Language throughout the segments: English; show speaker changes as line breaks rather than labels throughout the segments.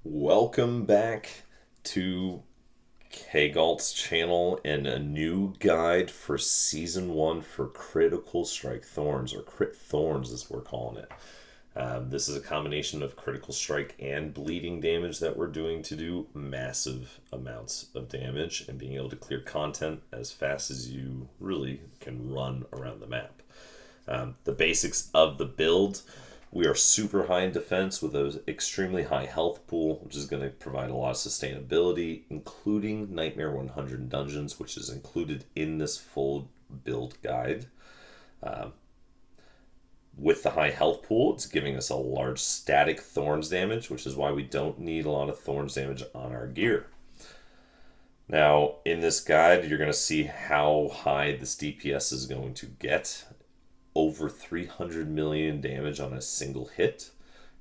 Welcome back to kGAULT's channel and a new guide for Season 1 for Critical Strike Thorns, or Crit Thorns as we're calling it. This is a combination of critical strike and bleeding damage that we're doing to do massive amounts of damage and being able to clear content as fast as you really can run around the map. The basics of the build: we are super high in defense with an extremely high health pool, which is going to provide a lot of sustainability, including Nightmare 100 dungeons, which is included in this full build guide. With the high health pool, it's giving us a large static Thorns damage, which is why we don't need a lot of Thorns damage on our gear. Now, in this guide, you're going to see how high this DPS is going to get. Over 300 million damage on a single hit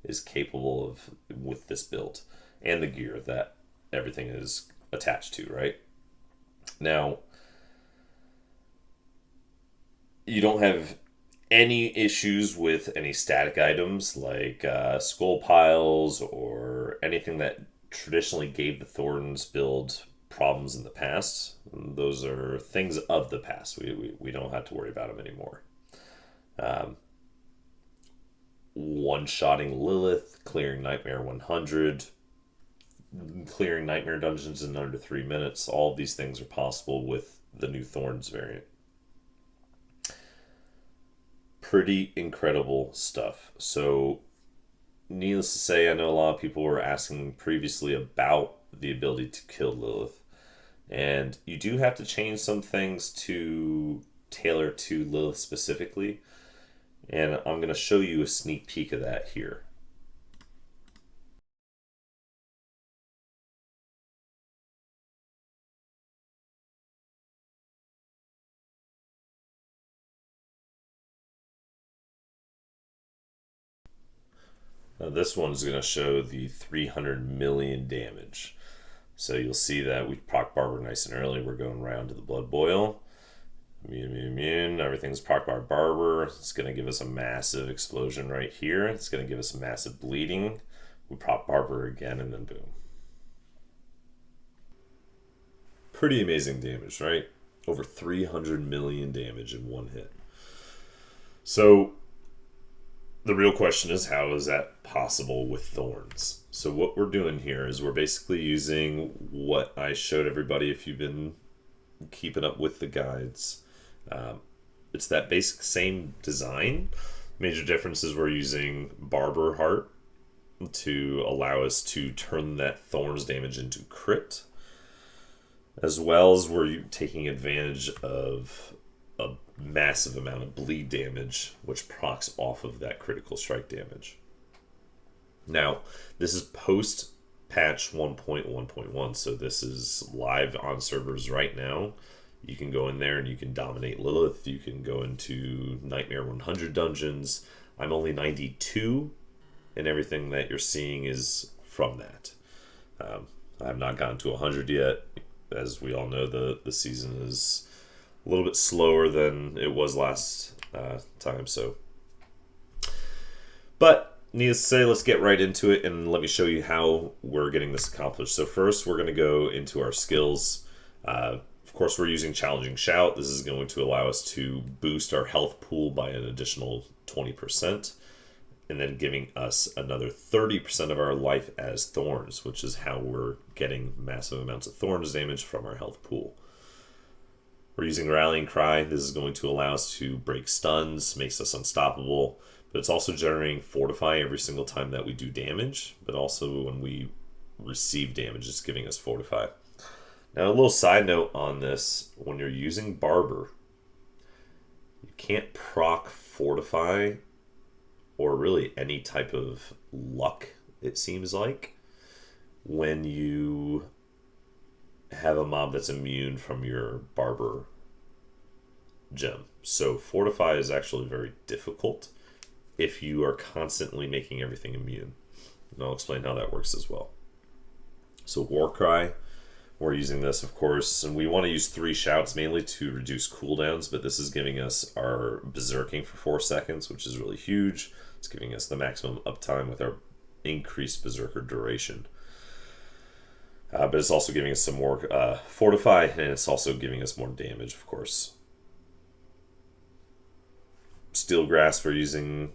is capable of with this build and the gear that everything is attached to, right? Now, you don't have any issues with any static items like skull piles or anything that traditionally gave the Thorns build problems in the past. Those are things of the past. We don't have to worry about them anymore. One-shotting Lilith, clearing Nightmare 100, clearing Nightmare dungeons in under 3 minutes. All of these things are possible with the new Thorns variant. Pretty incredible stuff. So, needless to say, I know a lot of people were asking previously about the ability to kill Lilith. And you do have to change some things to tailor to Lilith specifically. And I'm going to show you a sneak peek of that here. Now this one's going to show the 300 million damage. So you'll see that we proc Barber nice and early. We're going round to the Blood Boil. Immune. Everything's proc by Barber. It's going to give us a massive explosion right here. It's going to give us massive bleeding. We proc Barber again, and then boom. Pretty amazing damage, right? Over 300 million damage in one hit. So the real question is, how is that possible with Thorns? So what we're doing here is we're basically using what I showed everybody if you've been keeping up with the guides. It's that basic same design. Major difference is we're using Barber Heart to allow us to turn that Thorns damage into crit, as well as we're taking advantage of a massive amount of bleed damage, which procs off of that critical strike damage. Now, this is post patch 1.1.1, so this is live on servers right now. You can go in there and you can dominate Lilith. You can go into Nightmare 100 dungeons. I'm only 92, and everything that you're seeing is from that. I have not gotten to 100 yet. As we all know, the season is a little bit slower than it was last time. But needless to say, let's get right into it and let me show you how we're getting this accomplished. So first, we're going to go into our skills. Of course, we're using Challenging Shout. This is going to allow us to boost our health pool by an additional 20%, and then giving us another 30% of our life as Thorns, which is how we're getting massive amounts of Thorns damage from our health pool. We're using Rallying Cry. This is going to allow us to break stuns, makes us unstoppable, but it's also generating Fortify every single time that we do damage, but also when we receive damage, it's giving us Fortify. Now, a little side note on this: when you're using Barber, you can't proc Fortify or really any type of luck, it seems like, when you have a mob that's immune from your Barber gem. So Fortify is actually very difficult if you are constantly making everything immune. And I'll explain how that works as well. So Warcry, we're using this, of course, and we want to use 3 shouts mainly to reduce cooldowns, but this is giving us our berserking for 4 seconds, which is really huge. It's giving us the maximum uptime with our increased berserker duration. But it's also giving us some more fortify, and it's also giving us more damage, of course. Steel Grasp we're using,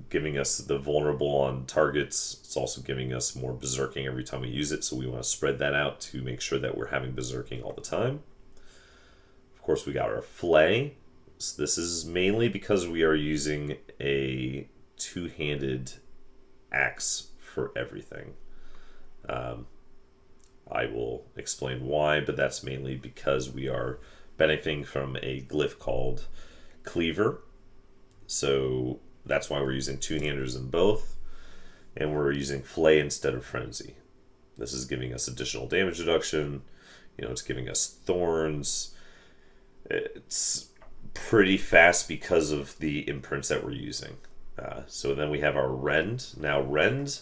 giving us the vulnerable on targets. It's also giving us more berserking every time we use it, so we want to spread that out to make sure that we're having berserking all the time. Of course, we got our Flay. So this is mainly because we are using a two-handed axe for everything. I will explain why, but that's mainly because we are benefiting from a glyph called Cleaver. So that's why we're using two-handers in both, and we're using Flay instead of Frenzy. This is giving us additional damage reduction. It's giving us thorns. It's pretty fast because of the imprints that we're using. So then we have our Rend. Now Rend,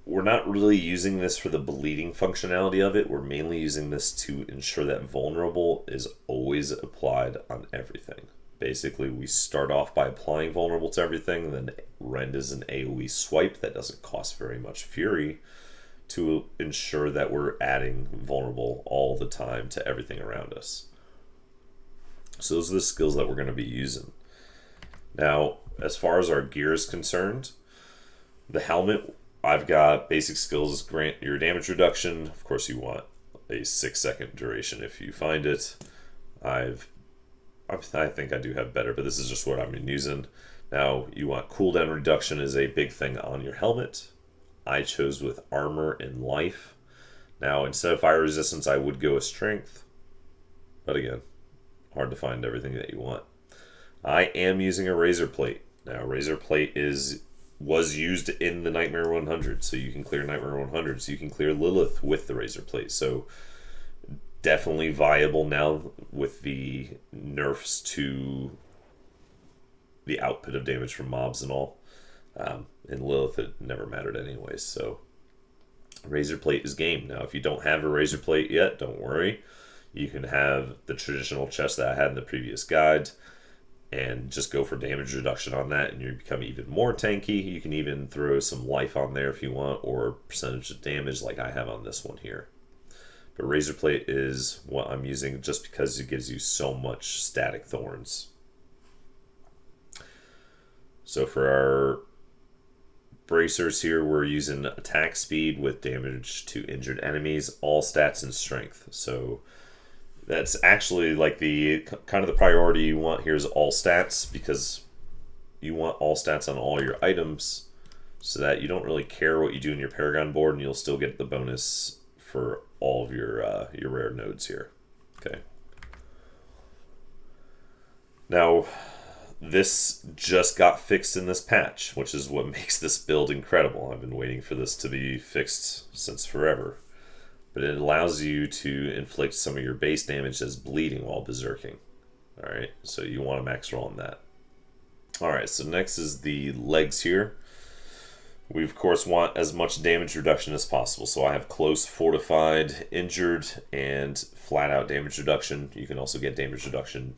we're not really using this for the bleeding functionality of it. We're mainly using this to ensure that vulnerable is always applied on everything. Basically, we start off by applying vulnerable to everything, then Rend is an AoE swipe that doesn't cost very much fury to ensure that we're adding vulnerable all the time to everything around us. So those are the skills that we're going to be using. Now, as far as our gear is concerned, the helmet, I've got basic skills, grant your damage reduction. Of course, you want a 6-second duration if you find it. I think I do have better, but this is just what I've been using. Now, you want cooldown reduction is a big thing on your helmet. I chose with armor and life. Now, instead of fire resistance, I would go with strength. But again, hard to find everything that you want. I am using a razor plate. Now, razor plate was used in the Nightmare 100, so you can clear Nightmare 100, so you can clear Lilith with the razor plate. So definitely viable now with the nerfs to the output of damage from mobs and all. In Lilith, it never mattered anyways, so razor plate is game. Now, if you don't have a razor plate yet, don't worry. You can have the traditional chest that I had in the previous guide and just go for damage reduction on that, and you become even more tanky. You can even throw some life on there if you want, or percentage of damage like I have on this one here. But razor plate is what I'm using just because it gives you so much static thorns. So for our bracers here, we're using attack speed with damage to injured enemies, all stats, and strength. So that's actually like the kind of the priority you want here is all stats, because you want all stats on all your items so that you don't really care what you do in your Paragon board, and you'll still get the bonus for all of your rare nodes here. Okay. Now, this just got fixed in this patch, which is what makes this build incredible. I've been waiting for this to be fixed since forever. But it allows you to inflict some of your base damage as bleeding while berserking. Alright, so you want to max roll on that. Alright, so next is the legs here. We of course want as much damage reduction as possible. So I have close, fortified, injured, and flat out damage reduction. You can also get damage reduction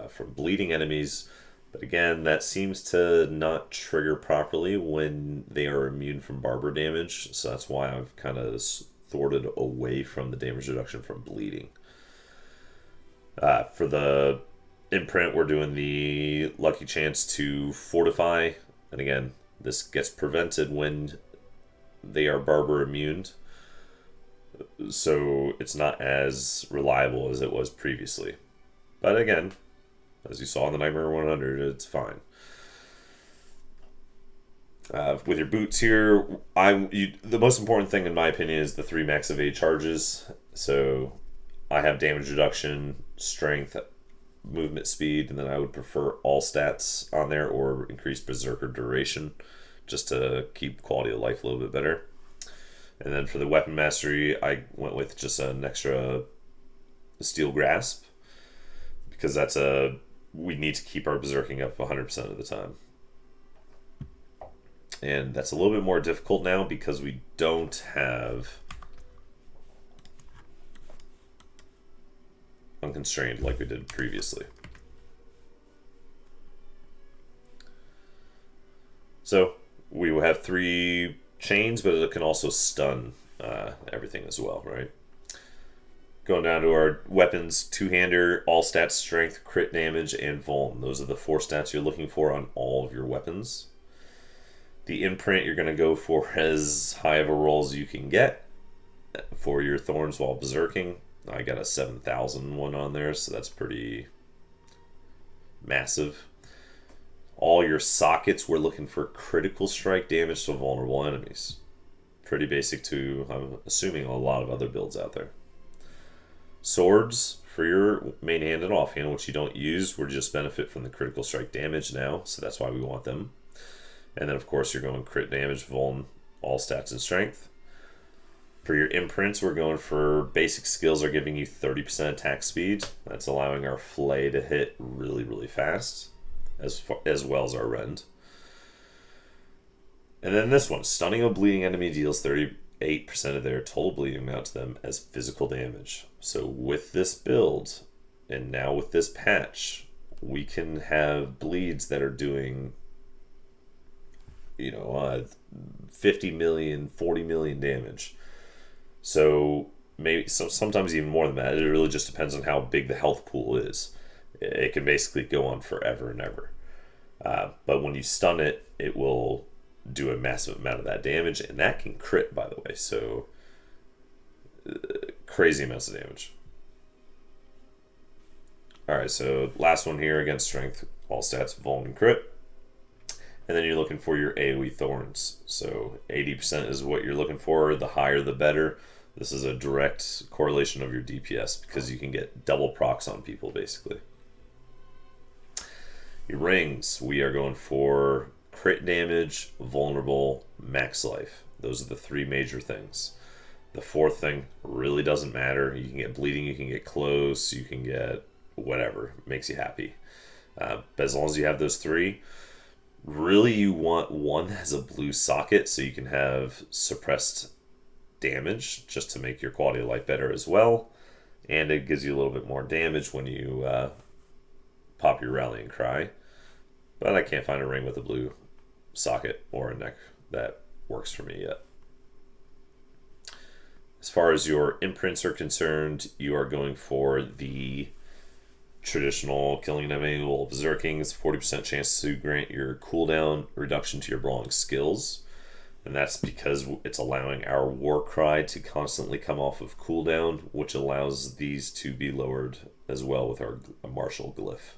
from bleeding enemies. But again, that seems to not trigger properly when they are immune from barber damage. So that's why I've kind of thwarted away from the damage reduction from bleeding. For the imprint, we're doing the lucky chance to fortify. And again, this gets prevented when they are barber immune, so it's not as reliable as it was previously. But again, as you saw in the Nightmare 100, it's fine. With your boots here, the most important thing in my opinion is the 3 max evade charges. So I have damage reduction, strength, movement speed, and then I would prefer all stats on there or increased berserker duration just to keep quality of life a little bit better. And then for the weapon mastery, I went with just an extra steel grasp, because we need to keep our berserking up 100% of the time. And that's a little bit more difficult now because we don't have unconstrained like we did previously. So we will have 3 chains, but it can also stun everything as well, right? Going down to our weapons, two-hander, all stats, strength, crit damage, and vuln. Those are the 4 stats you're looking for on all of your weapons. The imprint, you're going to go for as high of a roll as you can get for your thorns while berserking. I got a 7,000 one on there, so that's pretty massive. All your sockets, we're looking for critical strike damage to vulnerable enemies. Pretty basic to, I'm assuming, a lot of other builds out there. Swords, for your main hand and offhand, which you don't use, we just benefit from the critical strike damage now, so that's why we want them. And then, of course, you're going crit damage, vuln, all stats, and strength. For your imprints, we're going for basic skills are giving you 30% attack speed. That's allowing our flay to hit really, really fast, as well as our rend. And then this one, stunning a bleeding enemy deals 38% of their total bleeding amount to them as physical damage. So with this build, and now with this patch, we can have bleeds that are doing, 50 million, 40 million damage. So maybe sometimes even more than that. It really just depends on how big the health pool is. It can basically go on forever and ever. But when you stun it, it will do a massive amount of that damage, and that can crit, by the way. So crazy amounts of damage. Alright, so last one here against strength, all stats, vuln, and crit. And then you're looking for your AoE thorns. So 80% is what you're looking for. The higher the better. This is a direct correlation of your DPS because you can get double procs on people basically. Your rings, we are going for crit damage, vulnerable, max life. Those are the 3 major things. The 4th thing really doesn't matter. You can get bleeding, you can get close, you can get whatever. Makes you happy. But as long as you have those 3, really you want one that has a blue socket so you can have suppressed damage just to make your quality of life better as well. And it gives you a little bit more damage when you pop your rallying cry. But I can't find a ring with a blue socket or a neck that works for me yet. As far as your imprints are concerned, you are going for the traditional killing an enemy while berserking. It's 40% chance to grant your cooldown reduction to your brawling skills. And that's because it's allowing our war cry to constantly come off of cooldown, which allows these to be lowered as well with our martial glyph.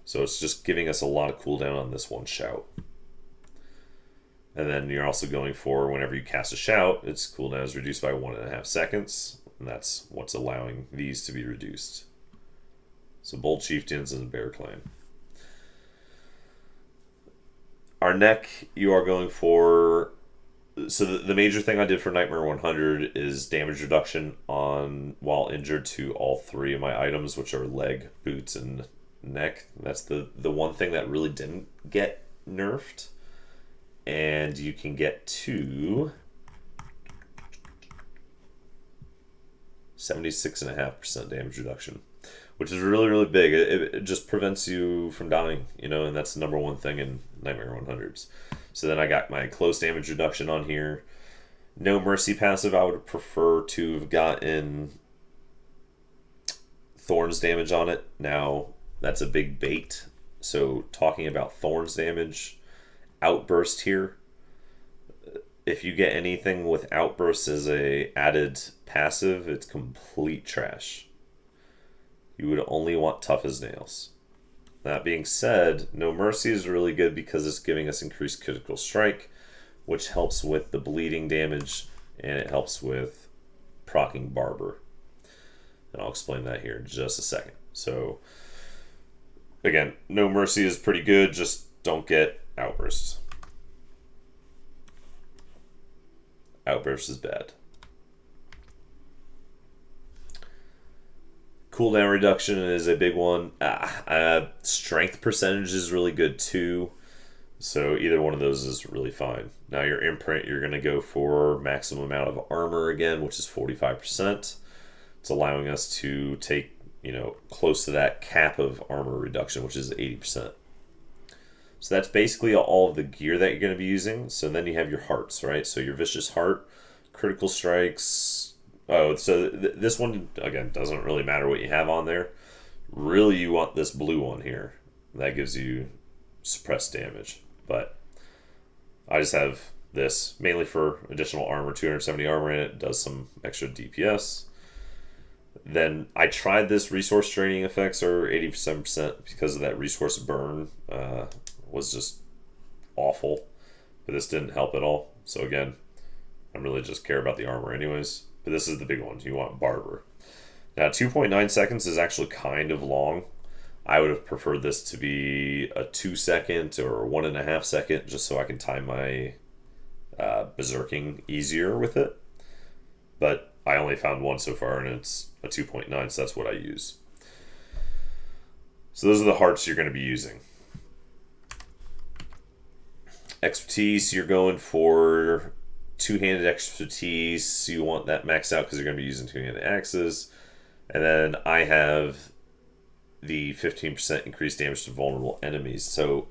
So it's just giving us a lot of cooldown on this one shout. And then you're also going for whenever you cast a shout, its cooldown is reduced by 1.5 seconds. And that's what's allowing these to be reduced. So Bold Chieftains and Bear Clan. Our neck, you are going for... So the major thing I did for Nightmare 100 is damage reduction on while injured to all 3 of my items, which are leg, boots, and neck. That's the one thing that really didn't get nerfed. And you can get to 76.5% damage reduction, which is really, really big. It just prevents you from dying, and that's the number one thing in Nightmare 100s. So then I got my close damage reduction on here. No Mercy passive. I would prefer to have gotten Thorns damage on it. Now, that's a big bait. So talking about Thorns damage, Outburst here. If you get anything with Outburst as a added passive, it's complete trash. You would only want Tough as Nails. That being said, No Mercy is really good because it's giving us increased critical strike, which helps with the bleeding damage, and it helps with proccing Barber. And I'll explain that here in just a second. So, again, No Mercy is pretty good, just don't get Outbursts. Outburst is bad. Cooldown reduction is a big one. Strength percentage is really good too. So either one of those is really fine. Now your imprint, you're going to go for maximum amount of armor again, which is 45%. It's allowing us to take, close to that cap of armor reduction, which is 80%. So that's basically all of the gear that you're going to be using. So then you have your hearts, right? So your Vicious Heart, critical strikes. Oh, so this one, again, doesn't really matter what you have on there. Really, you want this blue one here. That gives you suppressed damage. But I just have this mainly for additional armor, 270 armor in it, does some extra DPS. Then I tried this resource draining effects, or 87%, because of that resource burn was just awful. But this didn't help at all. So again, I really just care about the armor anyways. But this is the big one. You want Barber. Now 2.9 seconds is actually kind of long. I would have preferred this to be a 2 second or 1.5 second, just so I can time my berserking easier with it. But I only found one so far, and it's a 2.9, so that's what I use. So those are the hearts you're going to be using. Expertise, you're going for two-handed expertise. So you want that maxed out because you're going to be using two-handed axes. And then I have the 15% increased damage to vulnerable enemies. So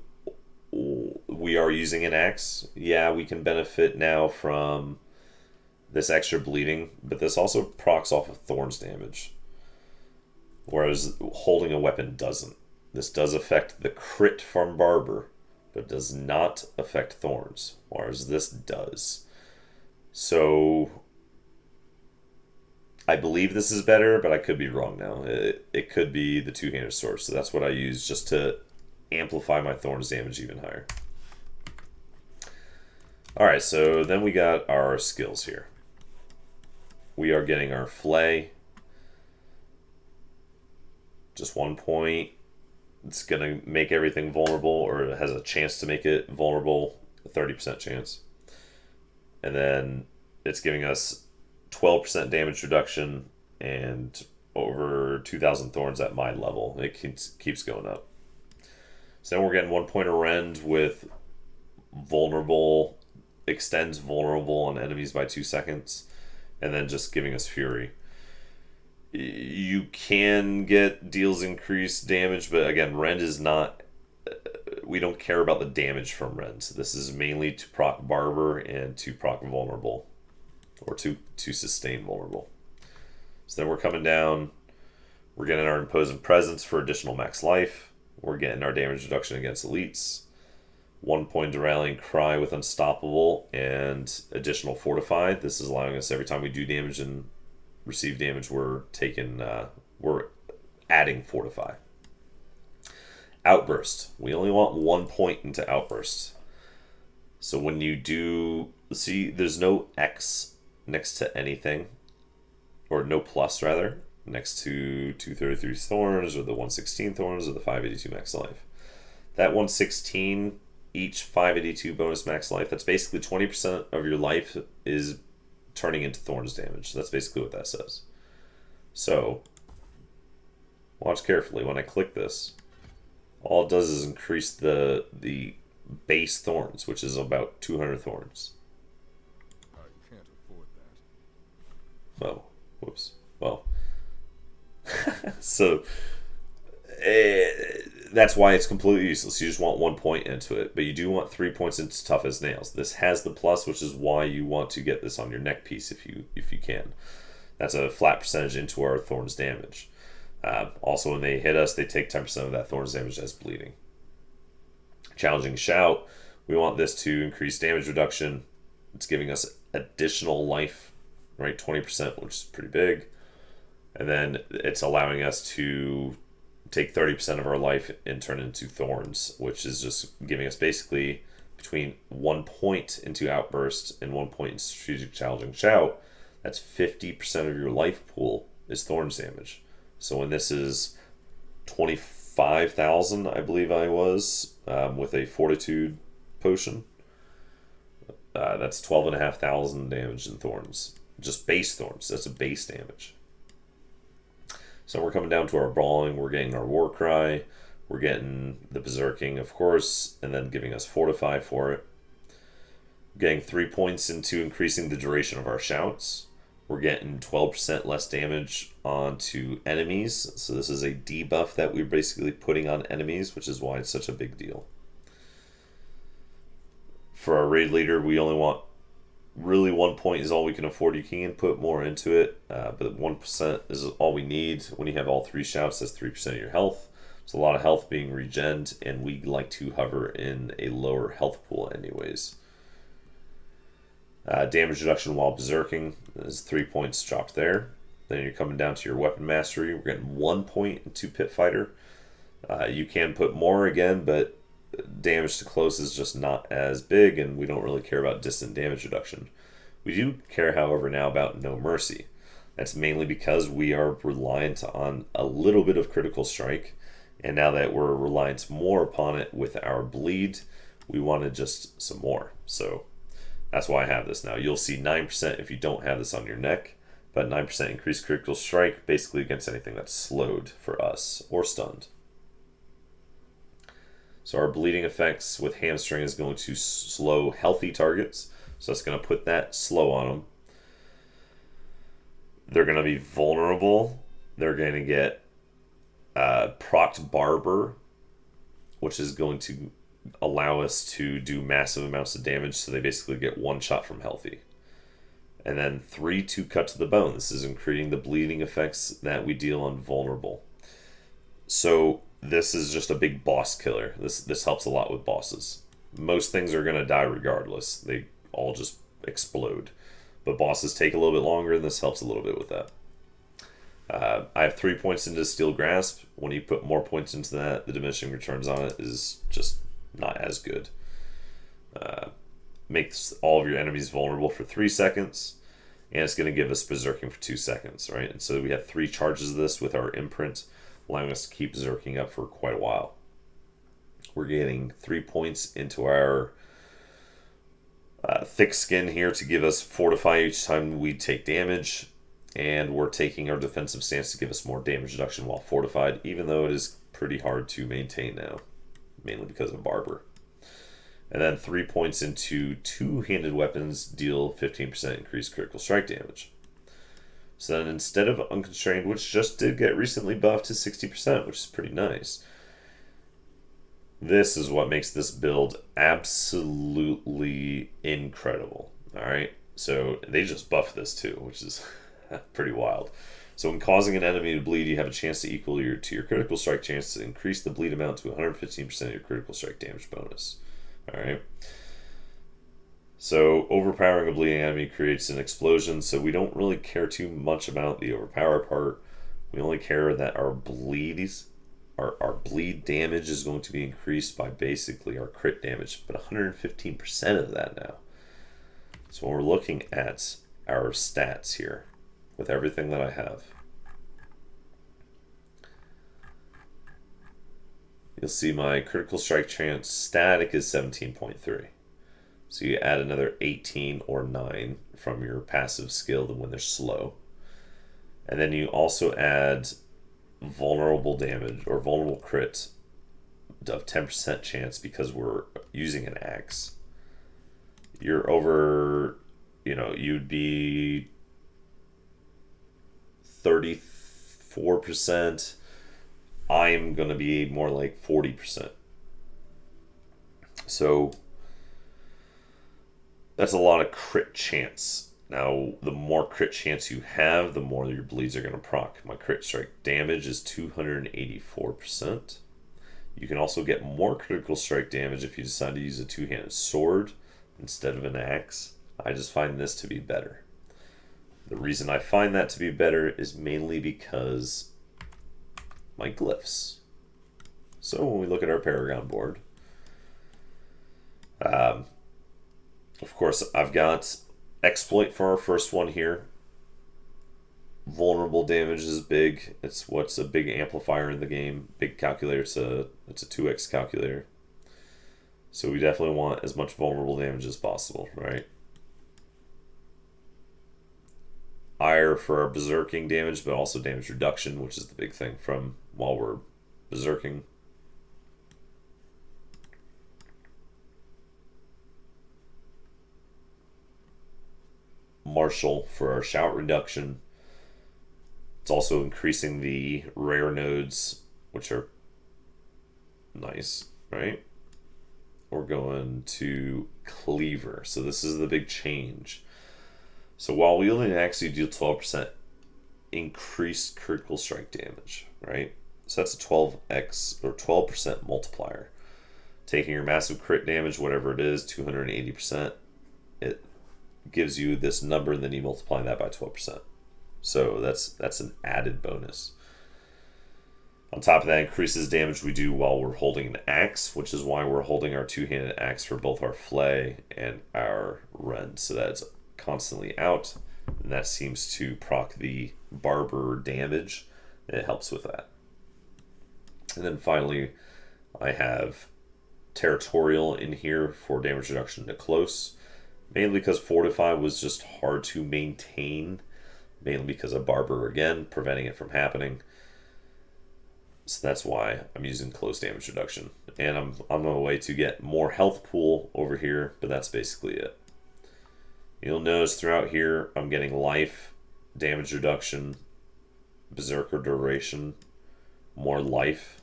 we are using an axe. Yeah, we can benefit now from this extra bleeding, but this also procs off of Thorns damage, whereas holding a weapon doesn't. This does affect the crit from Barber, but does not affect Thorns, whereas this does. So I believe this is better, but I could be wrong now. It could be the two-handed sword, so that's what I use just to amplify my Thorns damage even higher. Alright, so then we got our skills here. We are getting our Flay. Just 1 point. It's going to make everything vulnerable, or it has a chance to make it vulnerable, a 30% chance. And then it's giving us 12% damage reduction and over 2,000 thorns at my level. It keeps going up. So then we're getting 1 point of rend with vulnerable, extends vulnerable on enemies by 2 seconds, and then just giving us fury. You can get deals increased damage, but again, rend is not, we don't care about the damage from rend. So this is mainly to proc Barber and to proc vulnerable, or to sustain vulnerable. So then we're coming down, we're getting our imposing presence for additional max life, we're getting our damage reduction against elites, 1 point to rallying cry with unstoppable and additional fortified. This is allowing us every time we do damage and receive damage, we're adding fortify. Outburst, we only want 1 point into outburst. So when you do, see, there's no X next to anything, or no plus rather, next to 233 thorns or the 116 thorns or the 582 max life. That 116, each 582 bonus max life, that's basically 20% of your life is turning into thorns damage. That's basically what that says. So watch carefully. When I click this, all it does is increase the base thorns, which is about 200 thorns.
I can't afford that.
Oh, whoops. Well, so that's why it's completely useless. You just want 1 point into it, but you do want 3 points into tough as nails. This has the plus, which is why you want to get this on your neck piece if you can. That's a flat percentage into our thorns damage. Also, when they hit us, they take 10% of that thorns damage as bleeding. Challenging shout, we want this to increase damage reduction. It's giving us additional life, right? 20%, which is pretty big. And then it's allowing us to take 30% of our life and turn it into thorns, which is just giving us basically between 1 point into outburst and 1 point in strategic challenging shout. That's 50% of your life pool is thorns damage. So when this is 25,000, I believe I was, with a fortitude potion, that's 12,500 damage in thorns. Just base thorns. That's a base damage. So we're coming down to our brawling, we're getting our war cry, we're getting the berserking, of course, and then giving us fortify for it. Getting 3 points into increasing the duration of our shouts. We're getting 12% less damage onto enemies. So this is a debuff that we're basically putting on enemies, which is why it's such a big deal. For our raid leader, we only want really 1 point is all we can afford. You can put more into it, but 1% is all we need. When you have all 3 shouts, that's 3% of your health. It's a lot of health being regened, and we like to hover in a lower health pool anyways. Damage reduction while berserking is 3 points dropped there. Then you're coming down to your weapon mastery. We're getting 1 point into Pit Fighter. You can put more again, but damage to close is just not as big, and we don't really care about distant damage reduction. We do care, however, now about No Mercy. That's mainly because we are reliant on a little bit of critical strike, and now that we're reliant more upon it with our bleed, we wanted just some more. So that's why I have this now. You'll see 9% if you don't have this on your neck, but 9% increased critical strike basically against anything that's slowed for us or stunned. So our bleeding effects with hamstring is going to slow healthy targets. So that's going to put that slow on them. They're going to be vulnerable. They're going to get procced barber, which is going to allow us to do massive amounts of damage. So they basically get 1 shot from healthy. And then 3 to cut to the bone. This is increasing the bleeding effects that we deal on vulnerable. So this is just a big boss killer. This helps a lot with bosses. Most things are going to die regardless. They all just explode. But bosses take a little bit longer, and this helps a little bit with that. I have 3 points into Steel Grasp. When you put more points into that, the diminishing returns on it is just not as good. Makes all of your enemies vulnerable for 3 seconds, and it's going to give us berserking for 2 seconds, right? And so we have 3 charges of this with our imprint, allowing us to keep berserking up for quite a while. We're getting 3 points into our thick skin here to give us fortify each time we take damage, and we're taking our defensive stance to give us more damage reduction while fortified, even though it is pretty hard to maintain now, mainly because of Barber. And then 3 points into two-handed weapons deal 15% increased critical strike damage. So then instead of Unconstrained, which just did get recently buffed to 60%, which is pretty nice, this is what makes this build absolutely incredible. Alright, so they just buffed this too, which is pretty wild. So when causing an enemy to bleed, you have a chance to equal your critical strike chance to increase the bleed amount to 115% of your critical strike damage bonus. Alright. So overpowering a bleeding enemy creates an explosion, so we don't really care too much about the overpower part. We only care that our bleed damage is going to be increased by basically our crit damage, but 115% of that now. So when we're looking at our stats here, with everything that I have, you'll see my critical strike chance static is 17.3. So you add another 18 or 9 from your passive skill when they're slow. And then you also add vulnerable damage or vulnerable crit of 10% chance because we're using an axe. You're over, you'd be 34%. I'm going to be more like 40%. So that's a lot of crit chance. Now, the more crit chance you have, the more your bleeds are going to proc. My crit strike damage is 284%. You can also get more critical strike damage if you decide to use a two-handed sword instead of an axe. I just find this to be better. The reason I find that to be better is mainly because my glyphs. So when we look at our Paragon board, of course, I've got exploit for our first one here. Vulnerable damage is big. It's what's a big amplifier in the game. Big calculator. It's a 2x calculator. So we definitely want as much vulnerable damage as possible, right? Ire for our berserking damage, but also damage reduction, which is the big thing from while we're berserking. Martial for our shout reduction. It's also increasing the rare nodes, which are nice, right? we're going to Cleaver. So this is the big change. So while wielding an axe, you deal 12% increased critical strike damage, right? So that's a 12x or 12% multiplier. Taking your massive crit damage, whatever it is, 280%, it gives you this number, and then you multiply that by 12%. So that's an added bonus. On top of that, increases damage we do while we're holding an axe, which is why we're holding our two-handed axe for both our flay and our rend. So that's constantly out, and that seems to proc the barber damage. It helps with that. And then finally, I have territorial in here for damage reduction to close, mainly because fortify was just hard to maintain, mainly because of barber, again, preventing it from happening. So that's why I'm using close damage reduction. And I'm on my way to get more health pool over here, but that's basically it. You'll notice throughout here, I'm getting life, damage reduction, berserker duration, more life,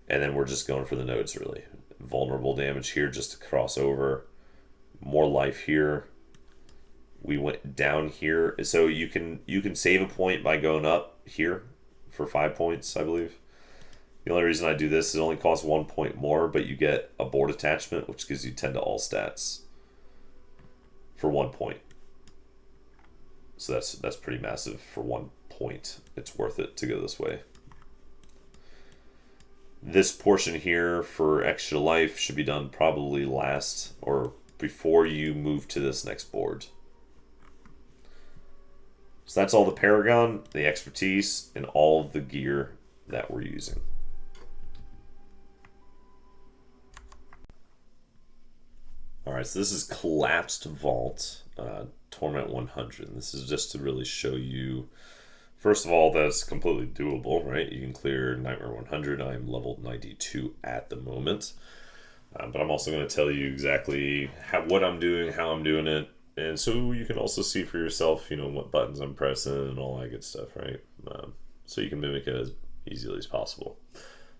and then we're just going for the nodes, really. Vulnerable damage here just to cross over, more life here. We went down here, so you can save a point by going up here for 5 points, I believe. The only reason I do this is it only costs 1 point more, but you get a board attachment, which gives you 10 to all stats for 1 point. So that's pretty massive for 1 point. It's worth it to go this way. This portion here for extra life should be done probably last or before you move to this next board. So that's all the Paragon, the expertise, and all of the gear that we're using. Alright, so this is Collapsed Vault, Torment 100. This is just to really show you, first of all, that it's completely doable, right? You can clear Nightmare 100. I'm level 92 at the moment. But I'm also going to tell you exactly what I'm doing, how I'm doing it, and so you can also see for yourself, what buttons I'm pressing and all that good stuff, right? So you can mimic it as easily as possible.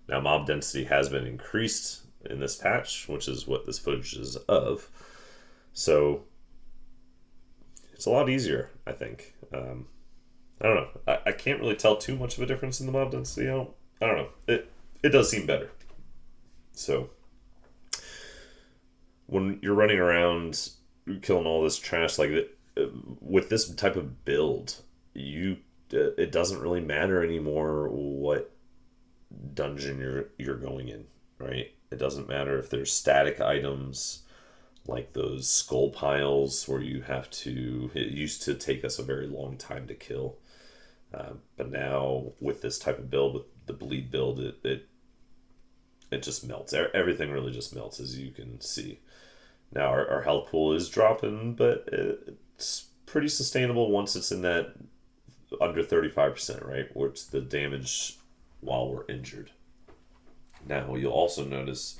Now, mob density has been increased in this patch, which is what this footage is of. So it's a lot easier, I think. I don't know. I can't really tell too much of a difference in the mob density. I don't know. It does seem better. So when you're running around killing all this trash like that, with this type of build, it doesn't really matter anymore what dungeon you're going in, right? It doesn't matter if there's static items like those skull piles where it used to take us a very long time to kill. But now with this type of build, with the bleed build, it just melts. Everything really just melts, as you can see. Now our health pool is dropping, but it's pretty sustainable once it's in that under 35%, right? Where it's the damage while we're injured. Now you'll also notice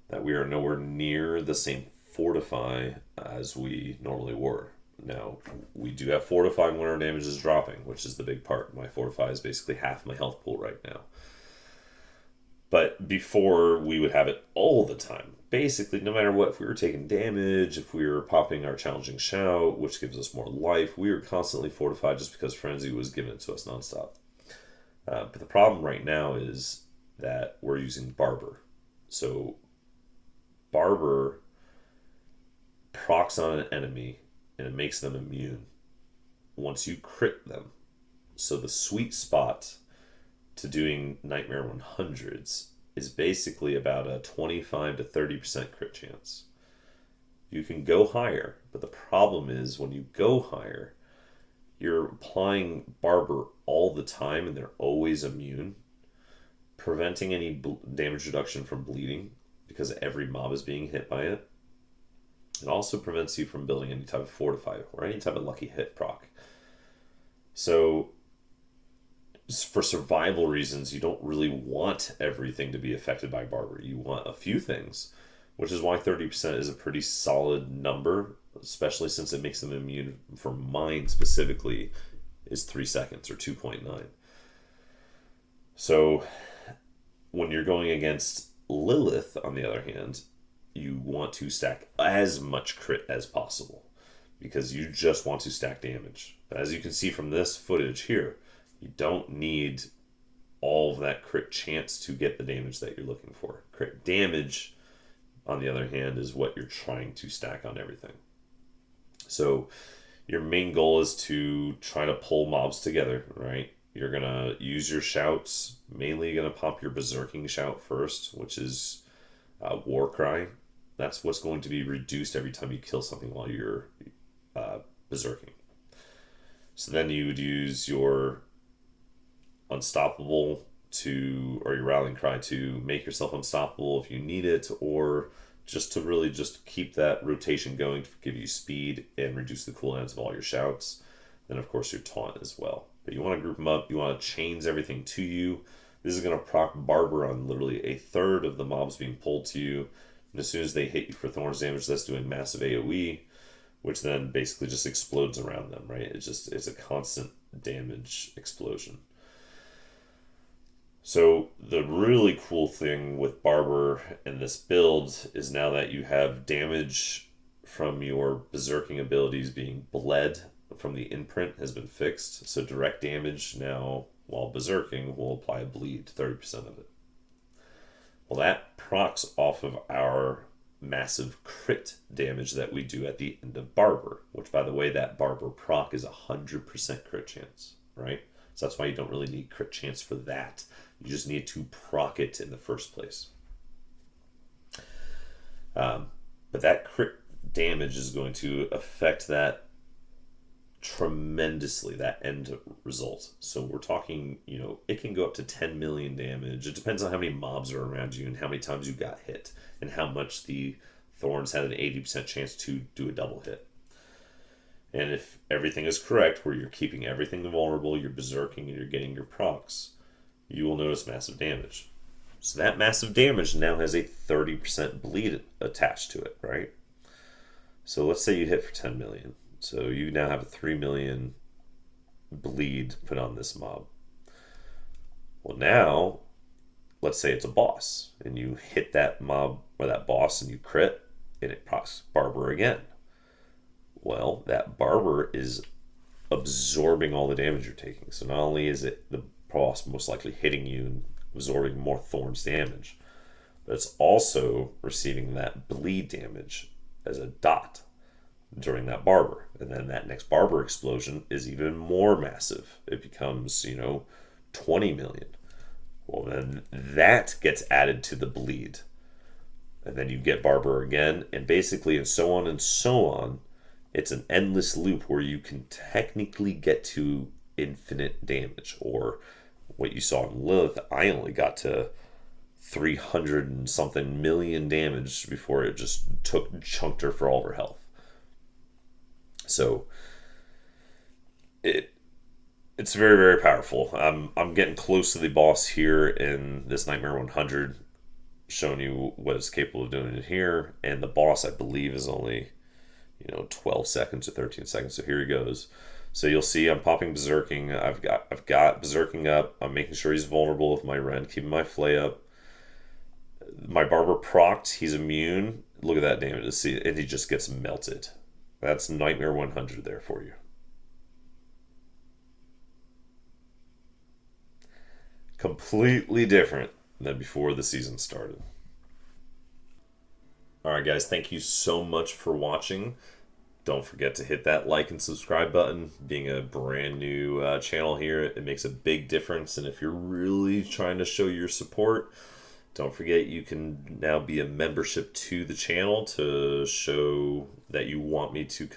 that we are nowhere near the same fortify as we normally were. Now, we do have fortify when our damage is dropping, which is the big part. My fortify is basically half my health pool right now. But before, we would have it all the time. Basically, no matter what, if we were taking damage, if we were popping our challenging shout, which gives us more life, we were constantly fortified just because Frenzy was giving it to us nonstop. But the problem right now is that we're using Barber. So, Barber procs on an enemy, and it makes them immune once you crit them. So the sweet spot to doing Nightmare 100s is basically about a 25 to 30% crit chance. You can go higher, but the problem is when you go higher, you're applying Barber all the time and they're always immune, preventing any damage reduction from bleeding because every mob is being hit by it. It also prevents you from building any type of fortify or any type of lucky hit proc. So for survival reasons, you don't really want everything to be affected by Barber. You want a few things, which is why 30% is a pretty solid number, especially since it makes them immune. For mine specifically is 3 seconds or 2.9. So when you're going against Lilith, on the other hand, you want to stack as much crit as possible because you just want to stack damage. But as you can see from this footage here, you don't need all of that crit chance to get the damage that you're looking for. Crit damage, on the other hand, is what you're trying to stack on everything. So your main goal is to try to pull mobs together, right? You're going to use your shouts. Mainly you're going to pop your berserking shout first, which is war cry. That's what's going to be reduced every time you kill something while you're berserking. So then you would use your unstoppable or your rallying cry to make yourself unstoppable if you need it, or just to really just keep that rotation going to give you speed and reduce the cooldowns of all your shouts. Then of course your taunt as well. But you want to group them up, you want to chains everything to you. This is going to proc Barber on literally a third of the mobs being pulled to you. And as soon as they hit you for Thorns damage, that's doing massive AoE, which then basically just explodes around them, right? It's a constant damage explosion. So the really cool thing with Barber in this build is now that you have damage from your berserking abilities being bled from the imprint has been fixed. So direct damage now while berserking will apply a bleed, 30% of it. Well, that procs off of our massive crit damage that we do at the end of Barber, which by the way, that Barber proc is 100% crit chance, right? So that's why you don't really need crit chance for that. You just need to proc it in the first place. But that crit damage is going to affect that tremendously, that end result. So we're talking, it can go up to 10 million damage. It depends on how many mobs are around you and how many times you got hit and how much the Thorns had an 80% chance to do a double hit. And if everything is correct, where you're keeping everything vulnerable, you're berserking and you're getting your procs, you will notice massive damage. So that massive damage now has a 30% bleed attached to it, right? So let's say you hit for 10 million. So you now have a 3 million bleed put on this mob. Well, now, let's say it's a boss, and you hit that mob or that boss and you crit, and it procs Barber again. Well, that Barber is absorbing all the damage you're taking. So not only is it the boss most likely hitting you and absorbing more Thorns damage, but it's also receiving that bleed damage as a dot during that Barber. And then that next Barber explosion is even more massive. It becomes, 20 million. Well, then that gets added to the bleed. And then you get Barber again, and basically, and so on and so on. It's an endless loop where you can technically get to infinite damage, or what you saw in Lilith, I only got to 300 and something million damage before it just chunked her for all of her health. So it's very, very powerful. I'm getting close to the boss here in this Nightmare 100, showing you what it's capable of doing in here, and the boss I believe is only 12 seconds or 13 seconds. So here he goes. So you'll see I'm popping berserking. I've got berserking up. I'm making sure he's vulnerable with my Ren, keeping my flay up. My Barber procced. He's immune. Look at that damage. See, and he just gets melted. That's Nightmare 100 there for you. Completely different than before the season started. Alright guys, thank you so much for watching. Don't forget to hit that like and subscribe button. Being a brand new channel here, it makes a big difference. And if you're really trying to show your support, don't forget you can now be a membership to the channel to show that you want me to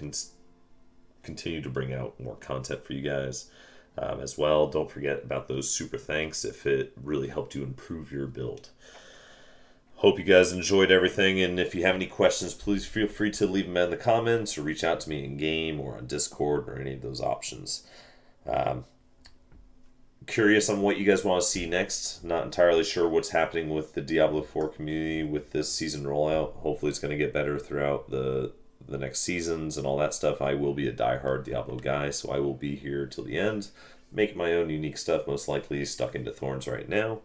continue to bring out more content for you guys. As well, don't forget about those super thanks if it really helped you improve your build. Hope you guys enjoyed everything, and if you have any questions, please feel free to leave them in the comments or reach out to me in game or on Discord or any of those options. Curious on what you guys want to see next. Not entirely sure what's happening with the Diablo 4 community with this season rollout. Hopefully it's going to get better throughout the next seasons and all that stuff. I will be a diehard Diablo guy, so I will be here till the end, making my own unique stuff, most likely stuck into Thorns right now.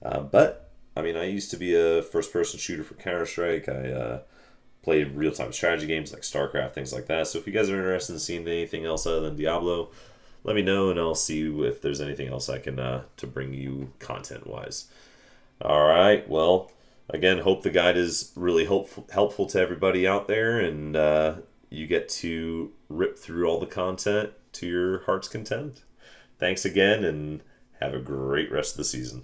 But I mean, I used to be a first-person shooter for Counter-Strike. I played real-time strategy games like StarCraft, things like that. So if you guys are interested in seeing anything else other than Diablo, let me know, and I'll see if there's anything else I can to bring you content-wise. All right, well, again, hope the guide is really helpful to everybody out there, and you get to rip through all the content to your heart's content. Thanks again, and have a great rest of the season.